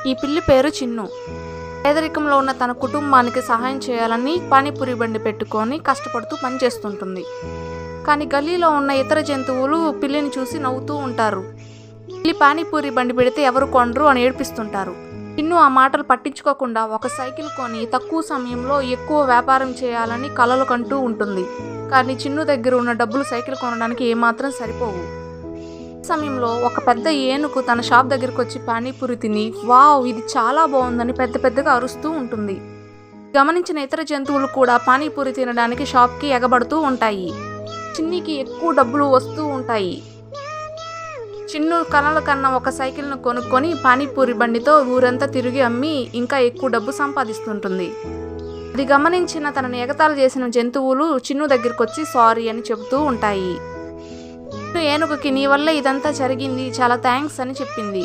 ఈ పిల్లి పేరు చిన్ను. పేదరికంలో ఉన్న తన కుటుంబానికి సహాయం చేయాలని పానీపూరి బండి పెట్టుకొని కష్టపడుతూ పనిచేస్తుంటుంది. కానీ గల్లీలో ఉన్న ఇతర జంతువులు పిల్లిని చూసి నవ్వుతూ ఉంటారు. పిల్లి పానీపూరి బండి పెడితే ఎవరు కొనరు అని ఏడిపిస్తుంటారు. చిన్ను ఆ మాటలు పట్టించుకోకుండా ఒక సైకిల్ కొని తక్కువ సమయంలో ఎక్కువ వ్యాపారం చేయాలని కలలు కంటూ ఉంటుంది. కానీ చిన్ను దగ్గర ఉన్న డబ్బులు సైకిల్ కొనడానికి ఏమాత్రం సరిపోవు. సమయంలో ఒక పెద్ద ఏనుగు తన షాప్ దగ్గరికి వచ్చి పానీపూరి తిని వావ్ ఇది చాలా బాగుందని పెద్ద పెద్దగా అరుస్తూ ఉంటుంది. గమనించిన ఇతర జంతువులు కూడా పానీపూరి తినడానికి షాప్కి ఎగబడుతూ ఉంటాయి. చిన్నికి ఎక్కువ డబ్బులు వస్తూ ఉంటాయి. చిన్ను కలల కన్నా ఒక సైకిల్ను కొనుక్కొని పానీపూరి బండితో ఊరంతా తిరిగి అమ్మి ఇంకా ఎక్కువ డబ్బు సంపాదిస్తుంటుంది. అది గమనించిన తనను ఎగతాళి చేసిన జంతువులు చిన్ను దగ్గరికి వచ్చి సారీ అని చెబుతూ ఉంటాయి. ఏనుగుకి నీ వల్ల ఇదంతా జరిగింది, చాలా థ్యాంక్స్ అని చెప్పింది.